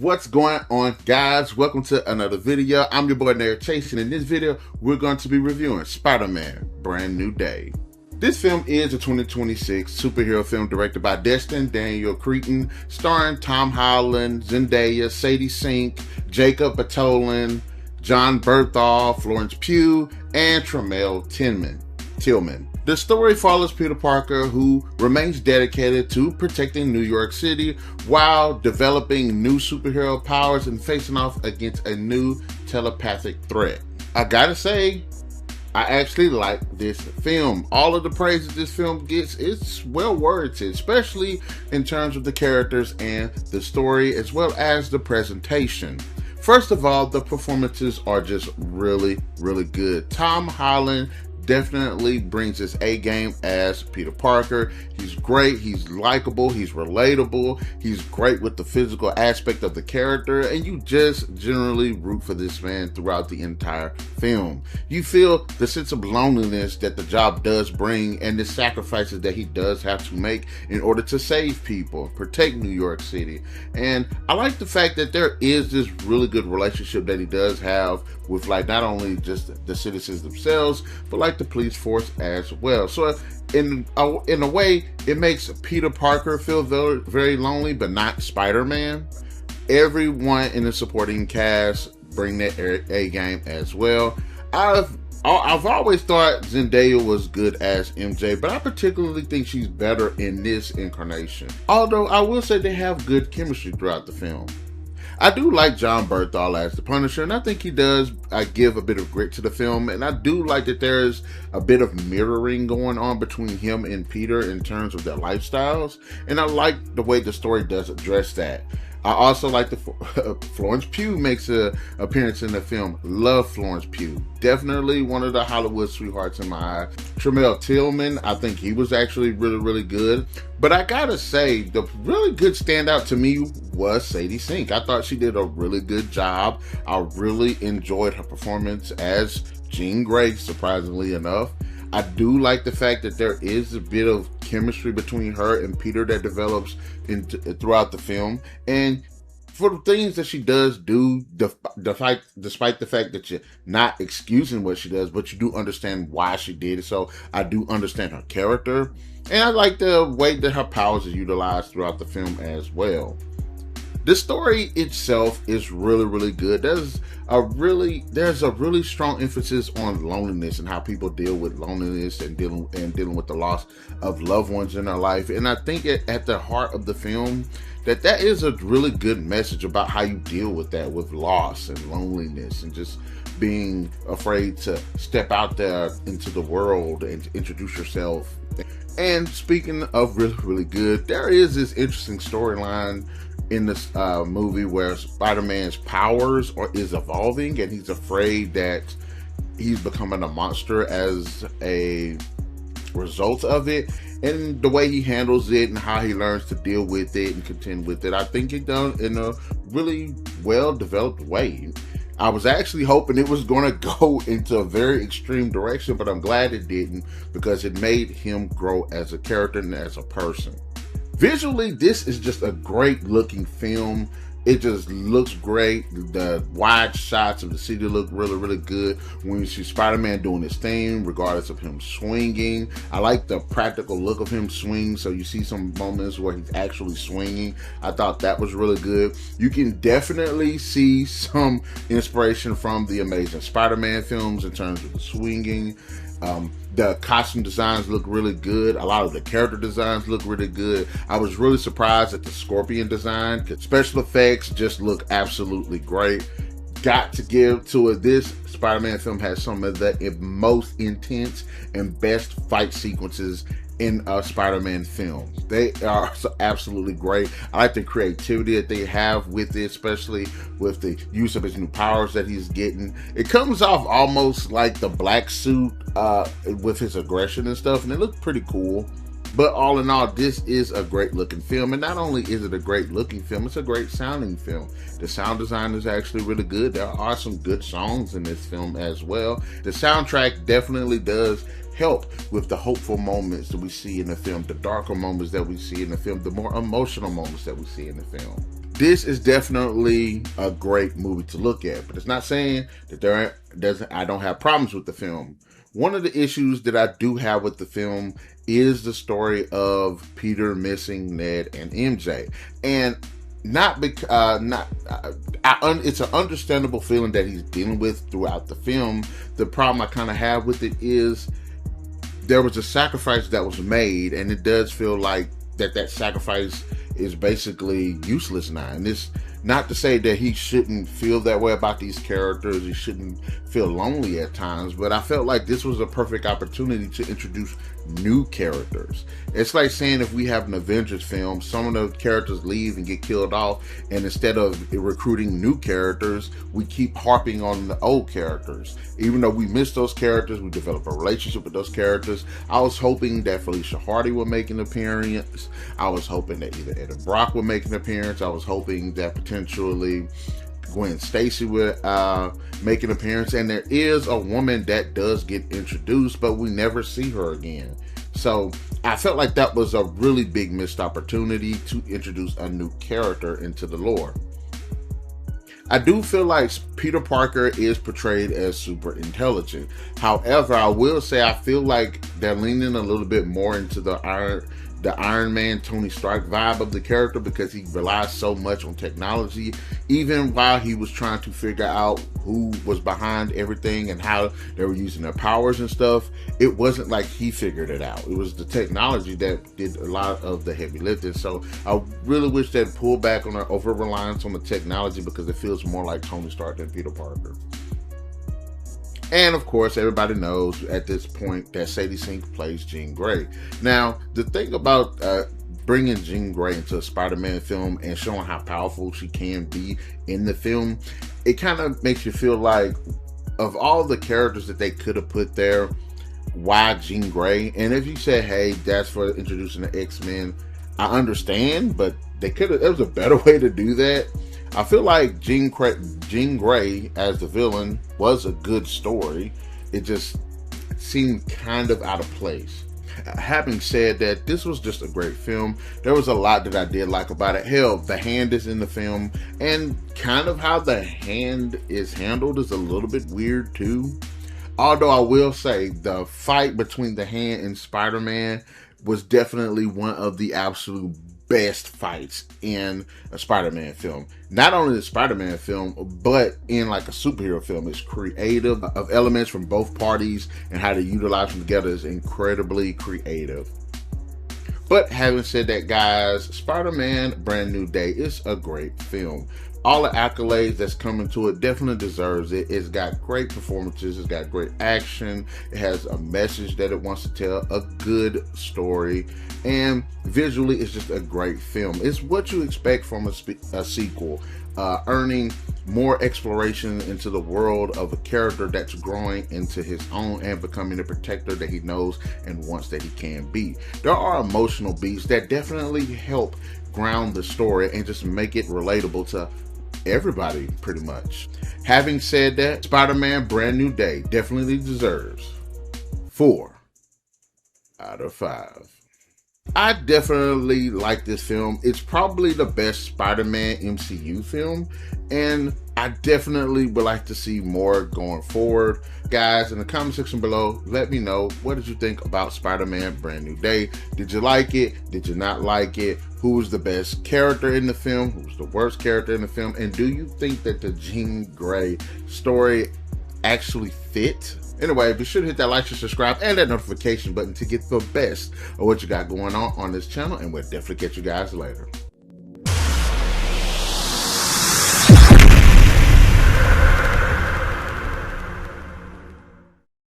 What's going on, guys? Welcome to another video. I'm your boy NarikChase, and in this video we're going to be reviewing Spider-Man Brand New Day. This film is a 2026 superhero film directed by Destin Daniel Cretton, starring Tom Holland, Zendaya, Sadie Sink, Batalon, Jon Bernthal, Florence Pugh, and Tramell Tillman. The story follows Peter Parker, who remains dedicated to protecting New York City while developing new superhero powers and facing off against a new telepathic threat. I gotta say, I actually like this film. All of the praises this film gets, it's well warranted, especially in terms of the characters and the story, as well as the presentation. First of all, the performances are just really good. Tom Holland definitely brings his A game as Peter Parker. He's great, he's likable, he's relatable, he's great with the physical aspect of the character, and you just generally root for this man throughout the entire film. You feel the sense of loneliness that the job does bring and the sacrifices that he does have to make in order to save people, protect New York City. And I like the fact that there is this really good relationship that he does have with, like, not only just the citizens themselves, but like the police force as well. So in a way, it makes Peter Parker feel very lonely, but not Spider-Man. Everyone in the supporting cast bring that A game as well. I've always thought Zendaya was good as MJ, but I particularly think she's better in this incarnation. Although I will say they have good chemistry throughout the film. I do like Jon Bernthal as the Punisher, and I think he does give a bit of grit to the film, and I do like that there's a bit of mirroring going on between him and Peter in terms of their lifestyles, and I like the way the story does address that. I also like the Florence Pugh makes an appearance in the film. Love Florence Pugh. Definitely one of the Hollywood sweethearts in my eye. Tramell Tillman, I think he was actually really good. But I gotta say, the really good standout to me was Sadie Sink. I thought she did a really good job. I really enjoyed her performance as Jean Grey, surprisingly enough. I do like the fact that there is a bit of chemistry between her and Peter that develops throughout the film. And for the things that she does do, despite the fact that you're not excusing what she does, but you do understand why she did it. So I do understand her character. And I like the way that her powers are utilized throughout the film as well. The story itself is really good. There's a really strong emphasis on loneliness and how people deal with loneliness and dealing with the loss of loved ones in their life. And I think at the heart of the film that is a really good message about how you deal with that, with loss and loneliness and just being afraid to step out there into the world and introduce yourself. And speaking of really good, there is this interesting storyline in this movie where Spider-Man's powers is evolving, and he's afraid that he's becoming a monster as a result of it. And the way he handles it and how he learns to deal with it and contend with it, I think it done in a really well-developed way. I was actually hoping it was going to go into a very extreme direction, but I'm glad it didn't, because it made him grow as a character and as a person. Visually, this is just a great looking film. It just looks great. The wide shots of the city look really good when you see Spider-Man doing his thing, regardless of him swinging. I like the practical look of him swing, so you see some moments where he's actually swinging. I thought that was really good. You can definitely see some inspiration from the Amazing Spider-Man films in terms of the swinging. The costume designs look really good. A lot of the character designs look really good. I was really surprised at the Scorpion design, because special effects just look absolutely great. Got to give to it, this Spider-Man film has some of the most intense and best fight sequences in a Spider-Man film. They are absolutely great. I like the creativity that they have with it, especially with the use of his new powers that he's getting. It comes off almost like the black suit with his aggression and stuff, and it looks pretty cool. But all in all, this is a great looking film, and not only is it a great looking film, it's a great sounding film. The sound design is actually really good. There are some good songs in this film as well. The soundtrack definitely does help with the hopeful moments that we see in the film, the darker moments that we see in the film, the more emotional moments that we see in the film. this is definitely a great movie to look at, but it's not saying that I don't have problems with the film. One of the issues that I do have with the film is the story of Peter missing Ned and MJ, and not because it's an understandable feeling that he's dealing with throughout the film. The problem I kind of have with it is there was a sacrifice that was made, and it does feel like that sacrifice is basically useless now. And it's not to say that he shouldn't feel that way about these characters, he shouldn't feel lonely at times, but I felt like this was a perfect opportunity to introduce new characters. It's like saying if we have an Avengers film, some of the characters leave and get killed off, and instead of recruiting new characters, we keep harping on the old characters. Even though we miss those characters, we develop a relationship with those characters. I was hoping that Felicia Hardy would make an appearance. I was hoping that either Ed and Brock would make an appearance. I was hoping that potentially Gwen Stacy would make an appearance, and there is a woman that does get introduced, but we never see her again. So I felt like that was a really big missed opportunity to introduce a new character into the lore. I do feel like Peter Parker is portrayed as super intelligent. However, I will say I feel like they're leaning a little bit more into the Iron Man, Tony Stark vibe of the character, because he relies so much on technology. Even while he was trying to figure out who was behind everything and how they were using their powers and stuff, it wasn't like he figured it out. It was the technology that did a lot of the heavy lifting. So I really wish they'd pull back on their over-reliance on the technology, because it feels more like Tony Stark than Peter Parker. And of course, everybody knows at this point that Sadie Sink plays Jean Grey. Now, the thing about bringing Jean Grey into a Spider-Man film and showing how powerful she can be in the film, it kind of makes you feel like, of all the characters that they could have put there, why Jean Grey? And if you said, hey, that's for introducing the X-Men, I understand, but there was a better way to do that. I feel like Jean Grey as the villain was a good story. It just seemed kind of out of place. Having said that, this was just a great film. There was a lot that I did like about it. Hell, the hand is in the film, and kind of how the hand is handled is a little bit weird too. Although I will say the fight between the hand and Spider-Man was definitely one of the absolute best fights in a Spider-Man film. Not only the Spider-Man film, but in like a superhero film. It's creative, of elements from both parties, and how to utilize them together is incredibly creative. But having said that, guys, Spider-Man Brand New Day is a great film. All the accolades that's coming to it definitely deserves it. It's got great performances, it's got great action, it has a message that it wants to tell, a good story, and visually it's just a great film. It's what you expect from a sequel, earning more exploration into the world of a character that's growing into his own and becoming the protector that he knows and wants that he can be. There are emotional beats that definitely help ground the story and just make it relatable to everybody, pretty much. Having said that, Spider-Man Brand New Day definitely deserves 4 out of 5. I definitely like this film. It's probably the best Spider-Man MCU film, and I definitely would like to see more going forward. Guys, in the comment section below, let me know, what did you think about Spider-Man Brand New Day? Did you like it? Did you not like it? Who was the best character in the film? Who was the worst character in the film? And do you think that the Jean Grey story actually fit? Anyway, be sure to hit that like, share, subscribe, and that notification button to get the best of what you got going on this channel, and we'll definitely catch you guys later.